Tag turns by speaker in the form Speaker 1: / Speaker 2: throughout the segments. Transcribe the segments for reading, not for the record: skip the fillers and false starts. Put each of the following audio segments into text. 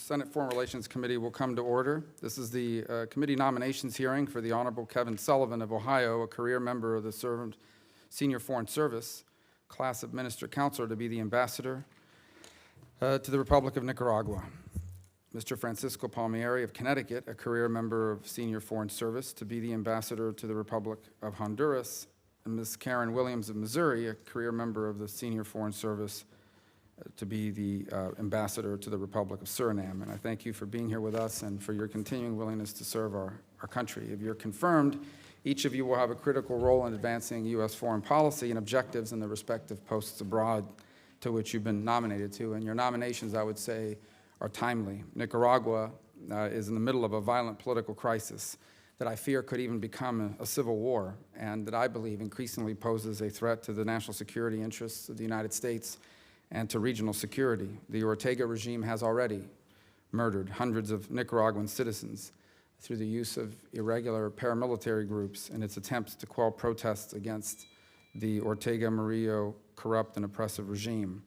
Speaker 1: Senate Foreign Relations Committee will come to order. This is the committee nominations hearing for the Honorable Kevin Sullivan of Ohio, a career member of the Senior Foreign Service, class of Minister Counselor, to be the ambassador to the Republic of Nicaragua. Mr. Francisco Palmieri of Connecticut, a career member of Senior Foreign Service, to be the ambassador to the Republic of Honduras. And Ms. Karen Williams of Missouri, a career member of the Senior Foreign Service, to be the ambassador to the Republic of Suriname. And I thank you for being here with us and for your continuing willingness to serve our country. If you're confirmed, each of you will have a critical role in advancing U.S. foreign policy and objectives in the respective posts abroad to which you've been nominated to. And your nominations, I would say, are timely. Nicaragua is in the middle of a violent political crisis that I fear could even become a civil war, and that I believe increasingly poses a threat to the national security interests of the United States and to regional security. The Ortega regime has already murdered hundreds of Nicaraguan citizens through the use of irregular paramilitary groups in its attempts to quell protests against the Ortega Murillo corrupt and oppressive regime.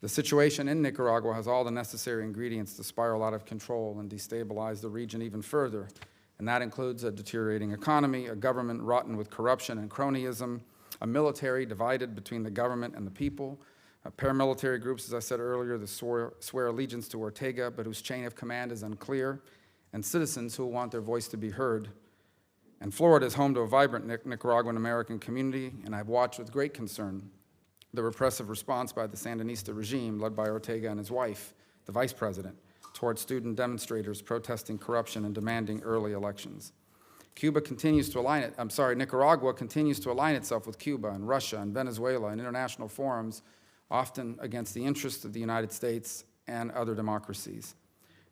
Speaker 1: The situation in Nicaragua has all the necessary ingredients to spiral out of control and destabilize the region even further, and that includes a deteriorating economy, a government rotten with corruption and cronyism, a military divided between the government and the people, paramilitary groups, as I said earlier, that swear allegiance to Ortega, but whose chain of command is unclear, and citizens who want their voice to be heard. And Florida is home to a vibrant Nicaraguan American community, and I've watched with great concern the repressive response by the Sandinista regime, led by Ortega and his wife, the vice president, towards student demonstrators protesting corruption and demanding early elections. Nicaragua continues to align itself with Cuba and Russia and Venezuela in international forums, often against the interests of the United States and other democracies.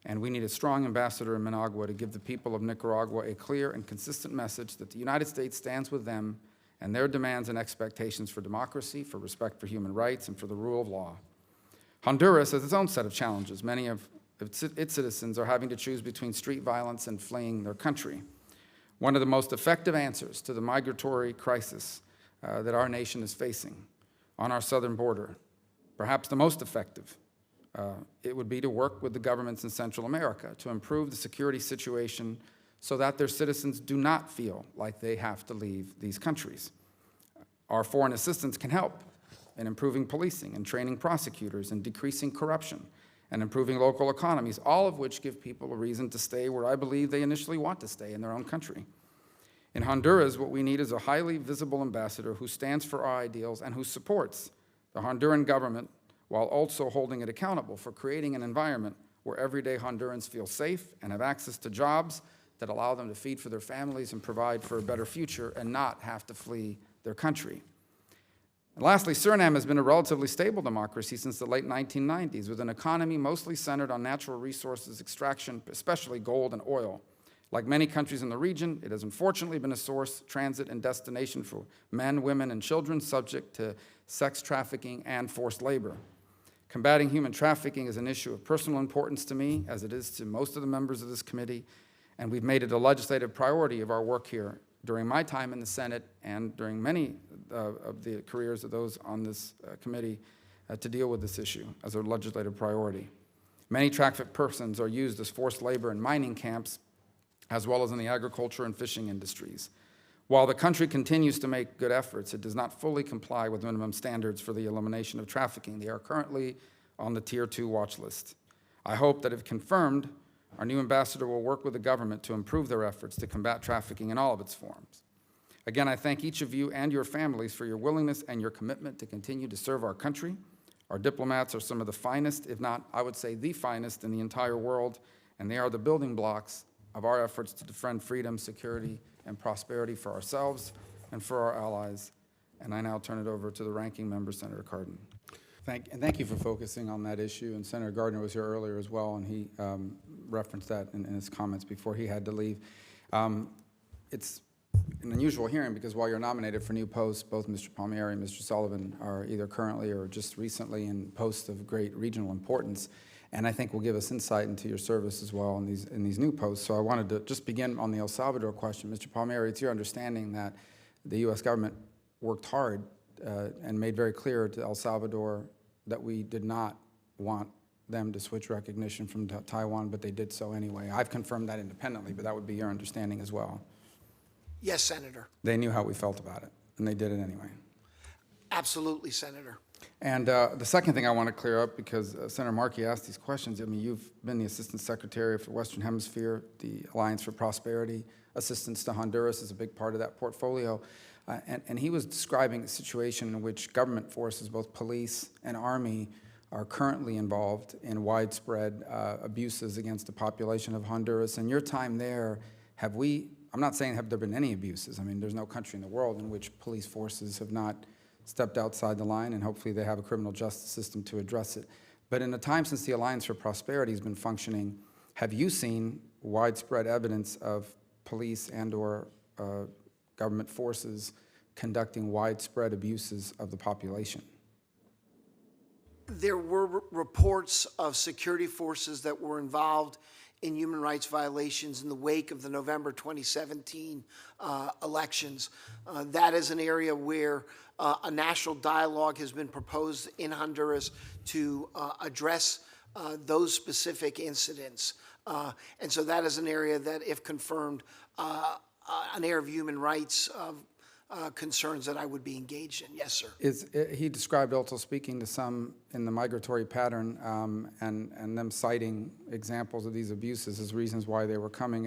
Speaker 1: And we need a strong ambassador in Managua to give the people of Nicaragua a clear and consistent message that the United States stands with them and their demands and expectations for democracy, for respect for human rights, and for the rule of law. Honduras has its own set of challenges. Many of its citizens are having to choose between street violence and fleeing their country. One of the most effective answers to the migratory crisis that our nation is facing on our southern border, perhaps the most effective, it would be to work with the governments in Central America to improve the security situation so that their citizens do not feel like they have to leave these countries. Our foreign assistance can help in improving policing and training prosecutors and decreasing corruption and improving local economies, all of which give people a reason to stay where I believe they initially want to stay, in their own country. In Honduras, what we need is a highly visible ambassador who stands for our ideals and who supports the Honduran government while also holding it accountable for creating an environment where everyday Hondurans feel safe and have access to jobs that allow them to feed for their families and provide for a better future and not have to flee their country. And lastly, Suriname has been a relatively stable democracy since the late 1990s, with an economy mostly centered on natural resources extraction, especially gold and oil. Like many countries in the region, it has unfortunately been a source, transit, and destination for men, women, and children subject to sex trafficking and forced labor. Combating human trafficking is an issue of personal importance to me, as it is to most of the members of this committee, and we've made it a legislative priority of our work here during my time in the Senate and during many of the careers of those on this committee to deal with this issue as a legislative priority. Many trafficked persons are used as forced labor in mining camps, as well as in the agriculture and fishing industries. While the country continues to make good efforts, it does not fully comply with minimum standards for the elimination of trafficking. They are currently on the Tier 2 watch list. I hope that if confirmed, our new ambassador will work with the government to improve their efforts to combat trafficking in all of its forms. Again, I thank each of you and your families for your willingness and your commitment to continue to serve our country. Our diplomats are some of the finest, if not, I would say, the finest in the entire world, and they are the building blocks of our efforts to defend freedom, security, and prosperity for ourselves and for our allies. And I now turn it over to the ranking member, Senator Cardin. Thank you for focusing on that issue. And Senator Gardner was here earlier as well, and he referenced that in his comments before he had to leave. It's an unusual hearing because while you're nominated for new posts, both Mr. Palmieri and Mr. Sullivan are either currently or just recently in posts of great regional importance, and I think will give us insight into your service as well in these new posts. So I wanted to just begin on the El Salvador question. Mr. Palmieri, it's your understanding that the U.S. government worked hard and made very clear to El Salvador that we did not want them to switch recognition from Taiwan, but they did so anyway. I've confirmed that independently, but that would be your understanding as well.
Speaker 2: Yes, Senator.
Speaker 1: They knew how we felt about it, and they did it anyway.
Speaker 2: Absolutely, Senator.
Speaker 1: And the second thing I want to clear up, because Senator Markey asked these questions, I mean, you've been the Assistant Secretary for the Western Hemisphere, the Alliance for Prosperity. Assistance to Honduras is a big part of that portfolio. And he was describing a situation in which government forces, both police and army, are currently involved in widespread abuses against the population of Honduras. In your time there, I'm not saying have there been any abuses. I mean, there's no country in the world in which police forces have not stepped outside the line, and hopefully they have a criminal justice system to address it. But in the time since the Alliance for Prosperity has been functioning, have you seen widespread evidence of police and/or government forces conducting widespread abuses of the population?
Speaker 2: There were reports of security forces that were involved in human rights violations in the wake of the November 2017 elections. That is an area where a national dialogue has been proposed in Honduras to address those specific incidents. And so that is an area that, if confirmed, an area of human rights concerns that I would be engaged in. Yes, sir.
Speaker 1: He described also speaking to some in the migratory pattern and them citing examples of these abuses as reasons why they were coming.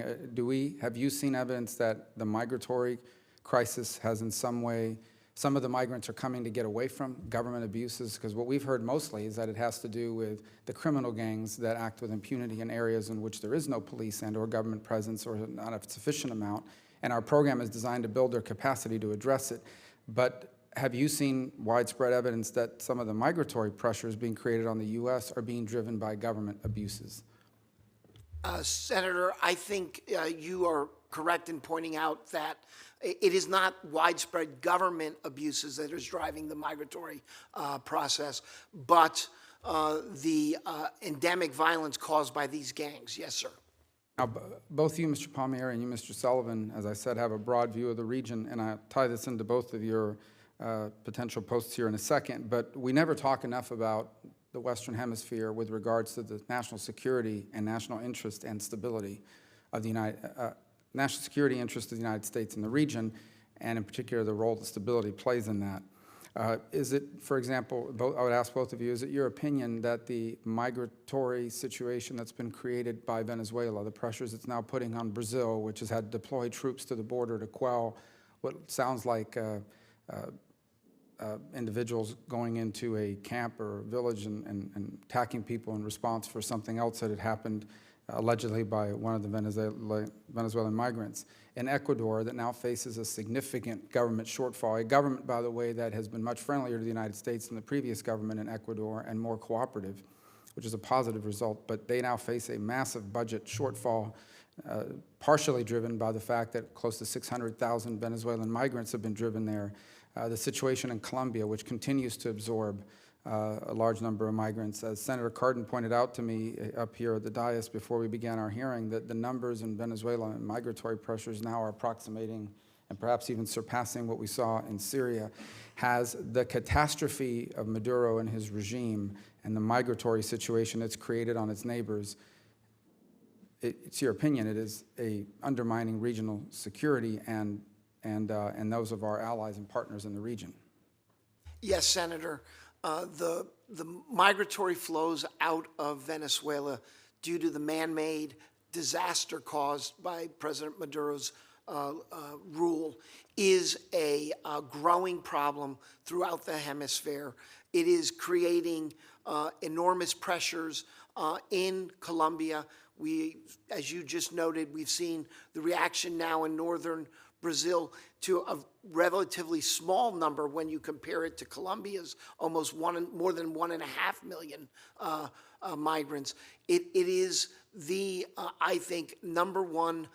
Speaker 1: Have you seen evidence that the migratory crisis has in some way, some of the migrants are coming to get away from government abuses? Because what we've heard mostly is that it has to do with the criminal gangs that act with impunity in areas in which there is no police and or government presence or not a sufficient amount. And our program is designed to build their capacity to address it. But have you seen widespread evidence that some of the migratory pressures being created on the U.S. are being driven by government abuses?
Speaker 2: Senator, I think you are correct in pointing out that it is not widespread government abuses that is driving the migratory process, but the endemic violence caused by these gangs. Yes, sir.
Speaker 1: Now, both you, Mr. Palmieri, and you, Mr. Sullivan, as I said, have a broad view of the region, and I'll tie this into both of your potential posts here in a second, but we never talk enough about the Western Hemisphere with regards to the national security and national interest and stability of the national security interest of the United States in the region, and in particular the role that stability plays in that. Is it, for example, I would ask both of you, is it your opinion that the migratory situation that's been created by Venezuela, the pressures it's now putting on Brazil, which has had deployed troops to the border to quell what sounds like individuals going into a camp or a village and attacking people in response for something else that had happened allegedly by one of the Venezuelan migrants. In Ecuador, that now faces a significant government shortfall, a government, by the way, that has been much friendlier to the United States than the previous government in Ecuador and more cooperative, which is a positive result, but they now face a massive budget shortfall, partially driven by the fact that close to 600,000 Venezuelan migrants have been driven there. The situation in Colombia, which continues to absorb a large number of migrants. As Senator Cardin pointed out to me up here at the dais before we began our hearing, that the numbers in Venezuela and migratory pressures now are approximating and perhaps even surpassing what we saw in Syria. Has the catastrophe of Maduro and his regime and the migratory situation it's created on its neighbors, it's your opinion, it is undermining regional security and those of our allies and partners in the region?
Speaker 2: Yes, Senator. The migratory flows out of Venezuela due to the man-made disaster caused by President Maduro's rule is a growing problem throughout the hemisphere. It is creating enormous pressures in Colombia. As you just noted, we've seen the reaction now in northern Brazil to a relatively small number when you compare it to Colombia's almost more than 1.5 million migrants. It is the, I think, number one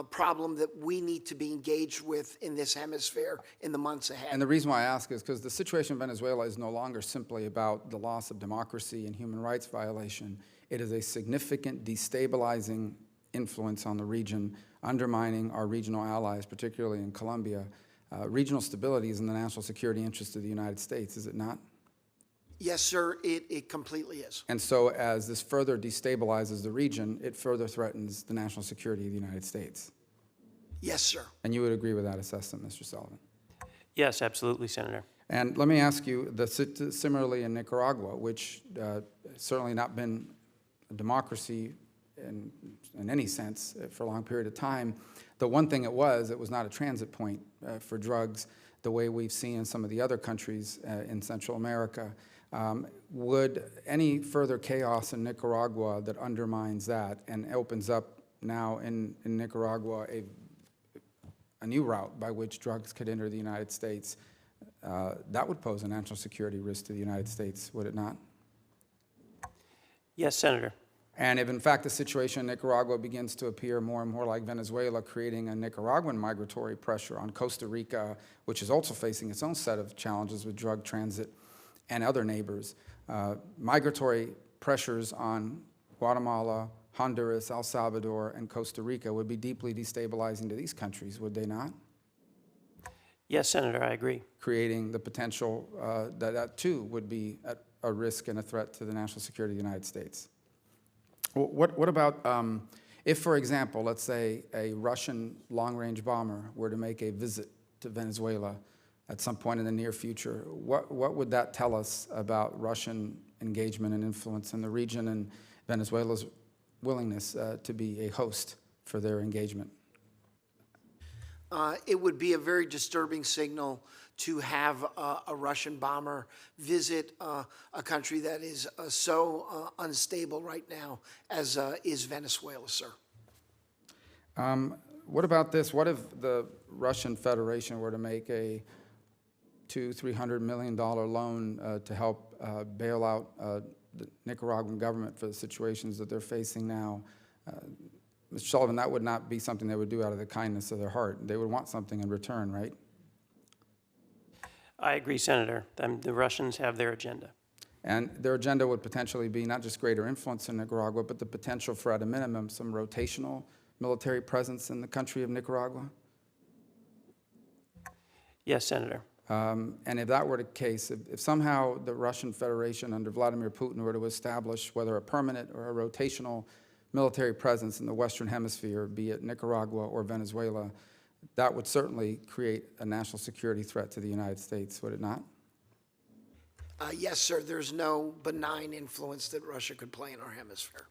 Speaker 2: problem that we need to be engaged with in this hemisphere in the months ahead.
Speaker 1: And the reason why I ask is because the situation in Venezuela is no longer simply about the loss of democracy and human rights violation. It is a significant destabilizing influence on the region, undermining our regional allies, particularly in Colombia. Regional stability is in the national security interest of the United States, is it not?
Speaker 2: Yes, sir, it completely is.
Speaker 1: And so as this further destabilizes the region, it further threatens the national security of the United States.
Speaker 2: Yes, sir.
Speaker 1: And you would agree with that assessment, Mr. Sullivan?
Speaker 3: Yes, absolutely, Senator.
Speaker 1: And let me ask you, similarly in Nicaragua, which certainly not been a democracy in any sense for a long period of time, the one thing it was not a transit point for drugs the way we've seen in some of the other countries in Central America. Would any further chaos in Nicaragua that undermines that and opens up now in Nicaragua a new route by which drugs could enter the United States, that would pose a national security risk to the United States, would it not?
Speaker 3: Yes, Senator.
Speaker 1: And if, in fact, the situation in Nicaragua begins to appear more and more like Venezuela, creating a Nicaraguan migratory pressure on Costa Rica, which is also facing its own set of challenges with drug transit and other neighbors, migratory pressures on Guatemala, Honduras, El Salvador, and Costa Rica would be deeply destabilizing to these countries, would they not?
Speaker 3: Yes, Senator, I agree.
Speaker 1: Creating the potential that too would be a risk and a threat to the national security of the United States. What about if, for example, let's say a Russian long-range bomber were to make a visit to Venezuela at some point in the near future? What would that tell us about Russian engagement and influence in the region and Venezuela's willingness to be a host for their engagement?
Speaker 2: It would be a very disturbing signal to have a Russian bomber visit a country that is so unstable right now as is Venezuela, sir.
Speaker 1: What about this? What if the Russian Federation were to make a $200–300 million loan to help bail out the Nicaraguan government for the situations that they're facing now? Mr. Sullivan, that would not be something they would do out of the kindness of their heart. They would want something in return, right?
Speaker 3: I agree, Senator. The Russians have their agenda.
Speaker 1: And their agenda would potentially be not just greater influence in Nicaragua, but the potential for, at a minimum, some rotational military presence in the country of Nicaragua?
Speaker 3: Yes, Senator.
Speaker 1: And if that were the case, if somehow the Russian Federation under Vladimir Putin were to establish whether a permanent or a rotational military presence in the Western Hemisphere, be it Nicaragua or Venezuela, that would certainly create a national security threat to the United States, would it not?
Speaker 2: Yes, sir. There's no benign influence that Russia could play in our hemisphere.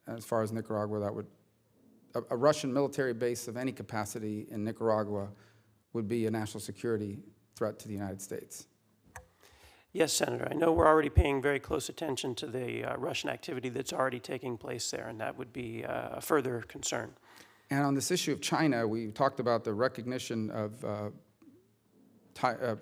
Speaker 1: As far as Nicaragua, that would a Russian military base of any capacity in Nicaragua would be a national security threat to the United States.
Speaker 3: Yes, Senator. I know we're already paying very close attention to the Russian activity that's already taking place there, and that would be a further concern.
Speaker 1: And on this issue of China, we talked about the recognition of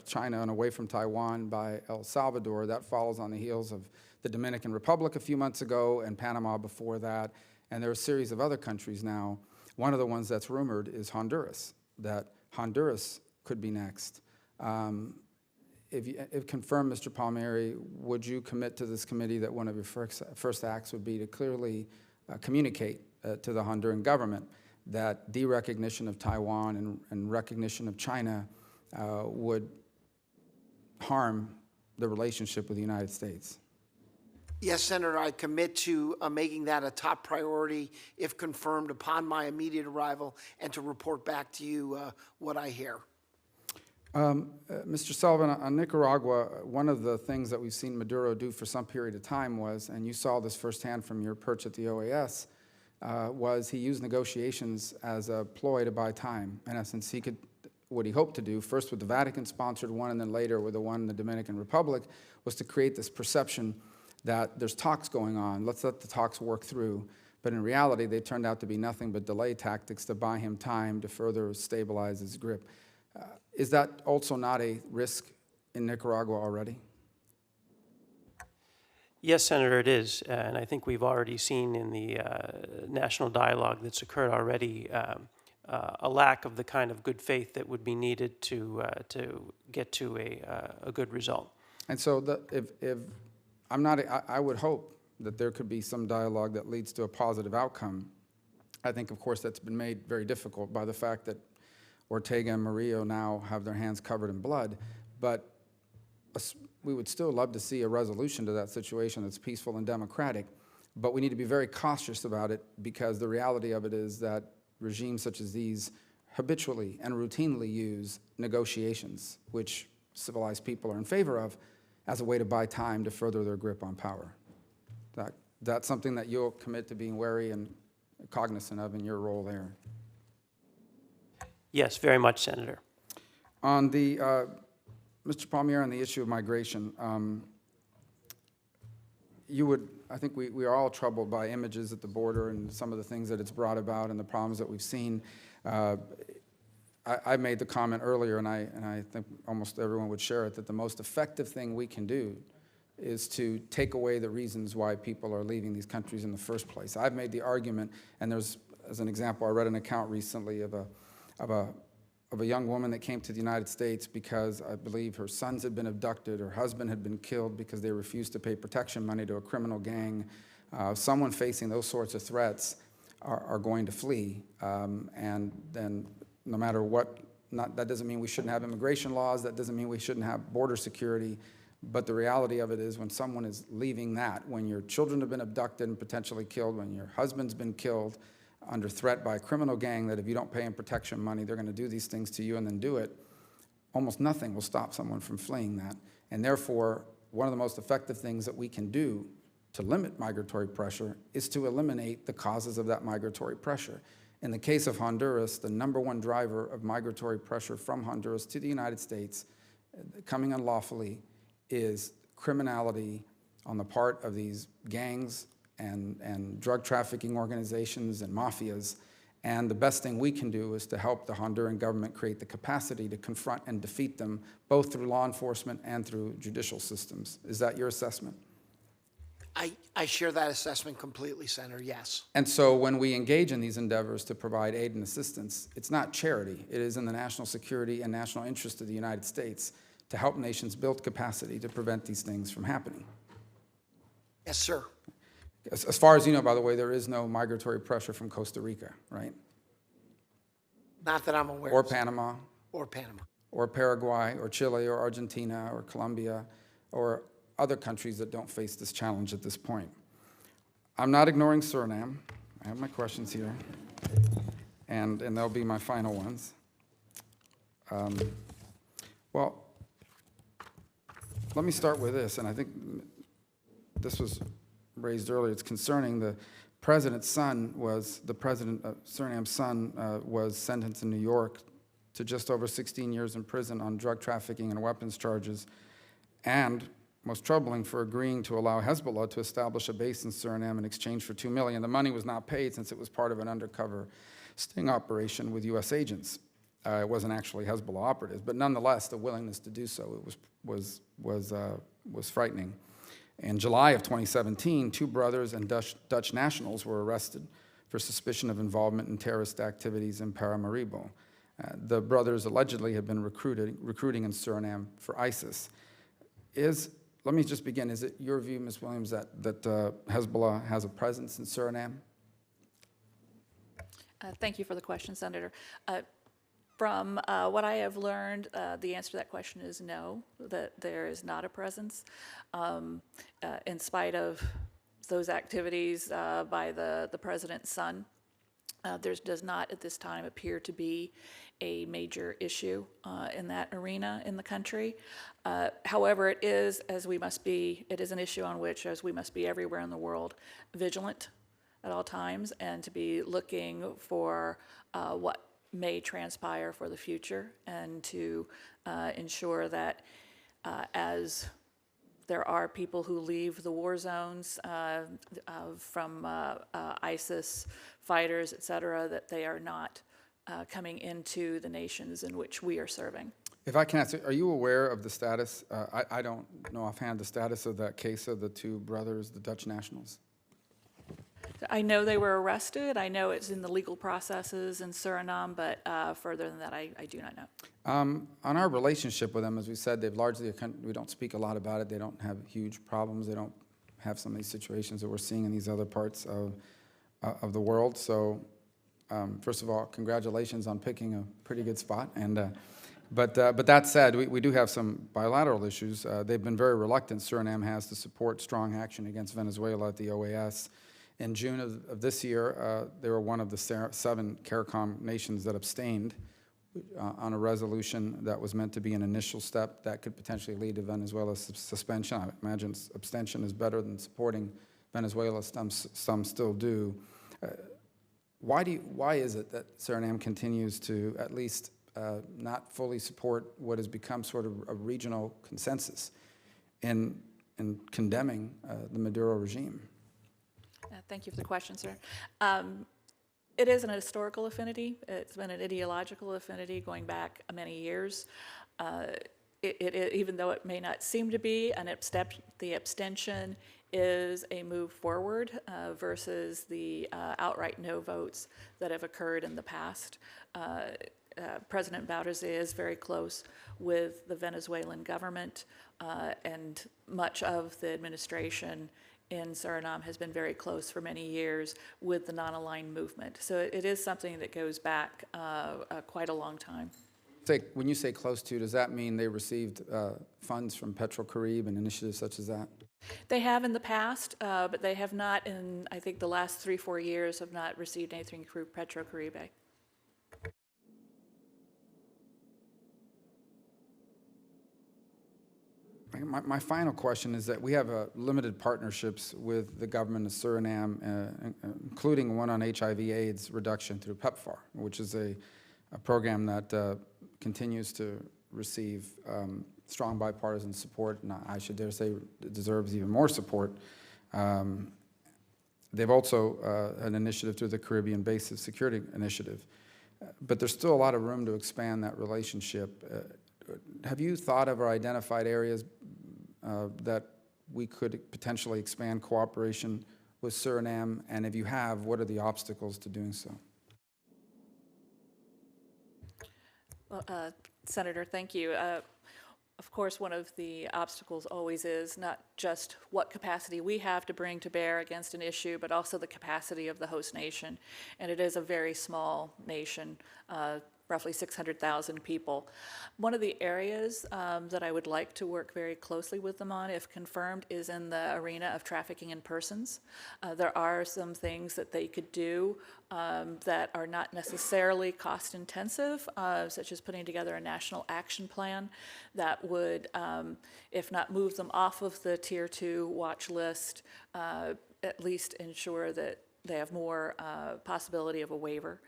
Speaker 1: China and away from Taiwan by El Salvador. That follows on the heels of the Dominican Republic a few months ago and Panama before that. And there are a series of other countries now. One of the ones that's rumored is Honduras, that Honduras could be next. If confirmed, Mr. Palmieri, would you commit to this committee that one of your first acts would be to clearly communicate to the Honduran government that derecognition of Taiwan and recognition of China would harm the relationship with the United States?
Speaker 2: Yes, Senator, I commit to making that a top priority if confirmed upon my immediate arrival and to report back to you what I hear.
Speaker 1: Mr. Sullivan, on Nicaragua, one of the things that we've seen Maduro do for some period of time was, and you saw this firsthand from your perch at the OAS, was he used negotiations as a ploy to buy time. In essence, what he hoped to do, first with the Vatican-sponsored one and then later with the one in the Dominican Republic, was to create this perception that there's talks going on, let's let the talks work through. But in reality, they turned out to be nothing but delay tactics to buy him time to further stabilize his grip. Is that also not a risk in Nicaragua already?
Speaker 3: Yes, Senator, it is. And I think we've already seen in the national dialogue that's occurred already a lack of the kind of good faith that would be needed to get to a good result.
Speaker 1: And so I would hope that there could be some dialogue that leads to a positive outcome. I think, of course, that's been made very difficult by the fact that Ortega and Murillo now have their hands covered in blood. But we would still love to see a resolution to that situation that's peaceful and democratic, but we need to be very cautious about it, because the reality of it is that regimes such as these habitually and routinely use negotiations, which civilized people are in favor of, as a way to buy time to further their grip on power. That's something that you'll commit to being wary and cognizant of in your role there.
Speaker 3: Yes, very much, Senator.
Speaker 1: On the, Mr. Palmier, on the issue of migration, I think we are all troubled by images at the border and some of the things that it's brought about and the problems that we've seen. I made the comment earlier, and I think almost everyone would share it, that the most effective thing we can do is to take away the reasons why people are leaving these countries in the first place. I've made the argument, and there's, as an example, I read an account recently of a young woman that came to the United States because I believe her sons had been abducted, her husband had been killed because they refused to pay protection money to a criminal gang. Someone facing those sorts of threats are going to flee, and then no matter what, that doesn't mean we shouldn't have immigration laws, that doesn't mean we shouldn't have border security, but the reality of it is when someone is leaving that, when your children have been abducted and potentially killed, when your husband's been killed under threat by a criminal gang that if you don't pay them protection money, they're going to do these things to you and then do it, almost nothing will stop someone from fleeing that. And therefore, one of the most effective things that we can do to limit migratory pressure is to eliminate the causes of that migratory pressure. In the case of Honduras, the #1 driver of migratory pressure from Honduras to the United States, coming unlawfully, is criminality on the part of these gangs and drug trafficking organizations and mafias. And the best thing we can do is to help the Honduran government create the capacity to confront and defeat them, both through law enforcement and through judicial systems. Is that your assessment?
Speaker 2: I share that assessment completely, Senator, yes.
Speaker 1: And so when we engage in these endeavors to provide aid and assistance, it's not charity. It is in the national security and national interest of the United States to help nations build capacity to prevent these things from happening.
Speaker 2: Yes, sir.
Speaker 1: As far as you know, by the way, there is no migratory pressure from Costa Rica, right?
Speaker 2: Not that I'm aware
Speaker 1: Or
Speaker 2: of.
Speaker 1: Panama,
Speaker 2: Or Panama.
Speaker 1: or Paraguay, or Chile, or Argentina, or Colombia, or other countries that don't face this challenge at this point. I'm not ignoring Suriname. I have my questions here, and they'll be my final ones. Well, let me start with this, and I think this was raised earlier. It's concerning. The president's son was, the president of Suriname's son was sentenced in New York to just over 16 years in prison on drug trafficking and weapons charges, and most troubling, for agreeing to allow Hezbollah to establish a base in Suriname in exchange for $2 million. The money was not paid since it was part of an undercover sting operation with U.S. agents. It wasn't actually Hezbollah operatives, but nonetheless, the willingness to do so was frightening. In July of 2017, 2 brothers and Dutch nationals were arrested for suspicion of involvement in terrorist activities in Paramaribo. The brothers allegedly had been recruiting in Suriname for ISIS. Let me just begin. Is it your view, Ms. Williams, that Hezbollah has a presence in Suriname?
Speaker 4: Thank you for the question, Senator. From what I have learned, the answer to that question is no, that there is not a presence. In spite of those activities by the president's son, there does not at this time appear to be a major issue in that arena in the country. However, it is an issue on which, as we must be everywhere in the world, vigilant at all times, and to be looking for what may transpire for the future, and to ensure that as there are people who leave the war zones from ISIS fighters, et cetera, that they are not coming into the nations in which we are serving.
Speaker 1: If I can ask, are you aware of the status? I don't know offhand the status of that case of the 2 brothers, the Dutch nationals.
Speaker 4: I know they were arrested. I know it's in the legal processes in Suriname, but further than that, I do not know.
Speaker 1: On our relationship with them, as we said, they've largely, we don't speak a lot about it. They don't have huge problems. They don't have some of these situations that we're seeing in these other parts of the world. So first of all, congratulations on picking a pretty good spot. And But that said, we do have some bilateral issues. They've been very reluctant, Suriname has, to support strong action against Venezuela at the OAS. In June of this year, they were one of the 7 CARICOM nations that abstained on a resolution that was meant to be an initial step that could potentially lead to Venezuela's suspension. I imagine abstention is better than supporting Venezuela. Some still do. Why is it that Suriname continues to at least not fully support what has become sort of a regional consensus in condemning the Maduro regime?
Speaker 4: Thank you for the question, sir. It is an historical affinity. It's been an ideological affinity going back many years. Even though it may not seem to be, the abstention is a move forward versus the outright no votes that have occurred in the past. President Bouterse is very close with the Venezuelan government, and much of the administration in Suriname has been very close for many years with the non-aligned movement. So it is something that goes back quite a long time.
Speaker 1: When you say close to, does that mean they received funds from PetroCaribe and initiatives such as that?
Speaker 4: They have in the past, but they have not in, I think, the last 3-4 years have not received anything through PetroCaribe.
Speaker 1: My final question is that we have limited partnerships with the government of Suriname, including one on HIV/AIDS reduction through PEPFAR, which is a program that continues to receive strong bipartisan support, and I should dare say it deserves even more support. They've also an initiative through the Caribbean Basin Security Initiative, but there's still a lot of room to expand that relationship. Have you thought of or identified areas that we could potentially expand cooperation with Suriname? And if you have, what are the obstacles to doing so?
Speaker 4: Well, Senator, thank you. Of course, one of the obstacles always is not just what capacity we have to bring to bear against an issue, but also the capacity of the host nation. And it is a very small nation, roughly 600,000 people. One of the areas that I would like to work very closely with them on, if confirmed, is in the arena of trafficking in persons. There are some things that they could do that are not necessarily cost intensive, such as putting together a national action plan that would, if not move them off of the Tier 2 watch list, at least ensure that they have more possibility of a waiver.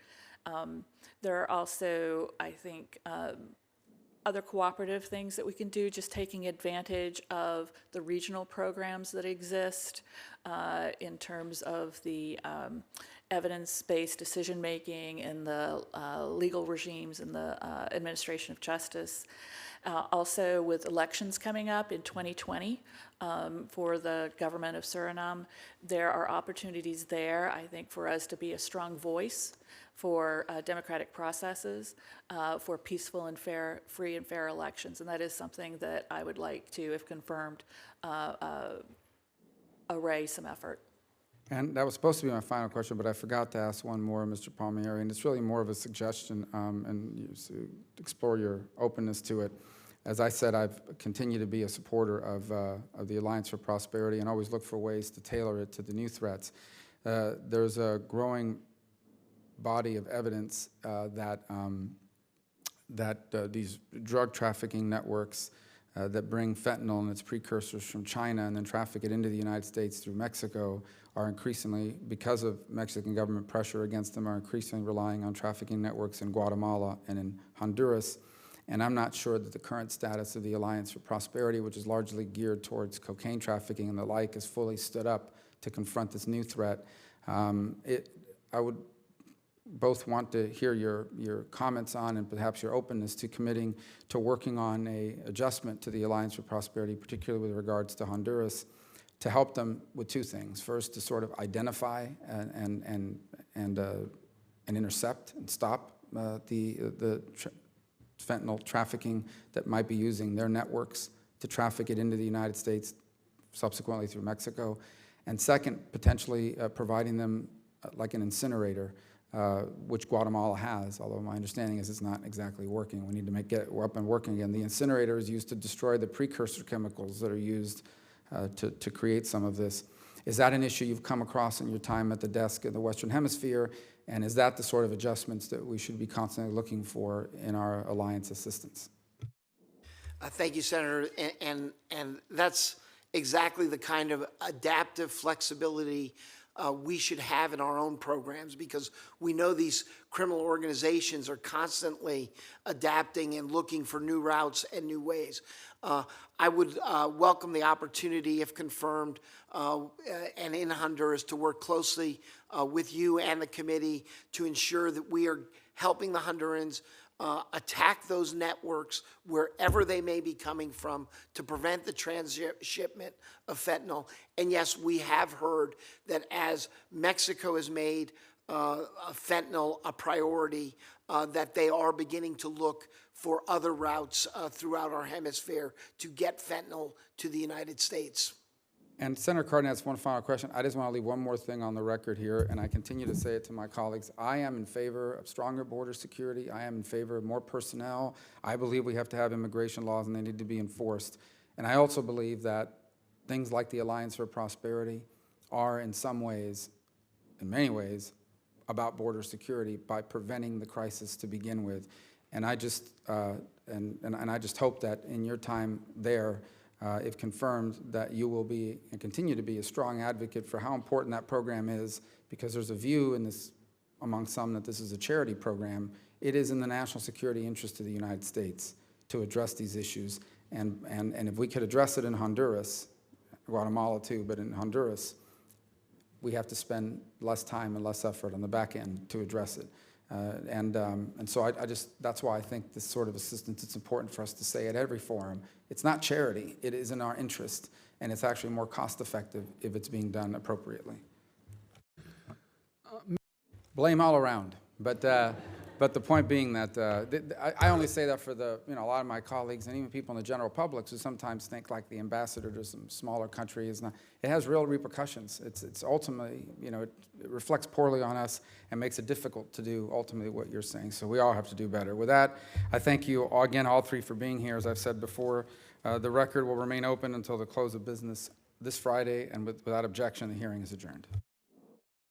Speaker 4: There are also, I think, other cooperative things that we can do, just taking advantage of the regional programs that exist in terms of the evidence-based decision-making and the legal regimes and the administration of justice. Also, with elections coming up in 2020 for the government of Suriname, there are opportunities there, I think, for us to be a strong voice for democratic processes, for peaceful and free and fair elections. And that is something that I would like to, if confirmed, array some effort.
Speaker 1: And that was supposed to be my final question, but I forgot to ask one more, Mr. Palmieri, and it's really more of a suggestion, and you explore your openness to it. As I said, I've continued to be a supporter of the Alliance for Prosperity and always look for ways to tailor it to the new threats. There's a growing body of evidence that these drug trafficking networks that bring fentanyl and its precursors from China and then traffic it into the United States through Mexico are increasingly, because of Mexican government pressure against them, are increasingly relying on trafficking networks in Guatemala and in Honduras. And I'm not sure that the current status of the Alliance for Prosperity, which is largely geared towards cocaine trafficking and the like, is fully stood up to confront this new threat. I would both want to hear your comments on and perhaps your openness to committing to working on an adjustment to the Alliance for Prosperity, particularly with regards to Honduras, to help them with two things. First, to sort of identify and intercept and stop the fentanyl trafficking that might be using their networks to traffic it into the United States, subsequently through Mexico. And second, potentially providing them like an incinerator which Guatemala has, although my understanding is it's not exactly working. We need to get it up and working again. The incinerator is used to destroy the precursor chemicals that are used to create some of this. Is that an issue you've come across in your time at the desk in the Western Hemisphere? And is that the sort of adjustments that we should be constantly looking for in our alliance assistance?
Speaker 2: Thank you, Senator. And that's exactly the kind of adaptive flexibility we should have in our own programs, because we know these criminal organizations are constantly adapting and looking for new routes and new ways. I would welcome the opportunity, if confirmed, and in Honduras, to work closely with you and the committee to ensure that we are helping the Hondurans attack those networks wherever they may be coming from to prevent the transshipment of fentanyl. And yes, we have heard that as Mexico has made fentanyl a priority, that they are beginning to look for other routes throughout our hemisphere to get fentanyl to the United States.
Speaker 1: And Senator Cardenet's one final question. I just want to leave one more thing on the record here, and I continue to say it to my colleagues. I am in favor of stronger border security. I am in favor of more personnel. I believe we have to have immigration laws, and they need to be enforced. And I also believe that things like the Alliance for Prosperity are in some ways, in many ways, about border security by preventing the crisis to begin with. And I just and I just hope that in your time there, if confirmed, that you will be and continue to be a strong advocate for how important that program is, because there's a view in this among some that this is a charity program. It is in the national security interest of the United States to address these issues, and if we could address it in Honduras, Guatemala too, but in Honduras, we have to spend less time and less effort on the back end to address it. And so I just, that's why I think this sort of assistance, it's important for us to say at every forum, it's not charity, it is in our interest, and it's actually more cost effective if it's being done appropriately. Blame all around, but the point being that I only say that for the, a lot of my colleagues and even people in the general public who sometimes think like the ambassador to some smaller country is not, it has real repercussions. It's ultimately, it reflects poorly on us and makes it difficult to do ultimately what you're saying. So we all have to do better. With that, I thank you again, all three, for being here. As I've said before, the record will remain open until the close of business this Friday, and without objection, the hearing is adjourned.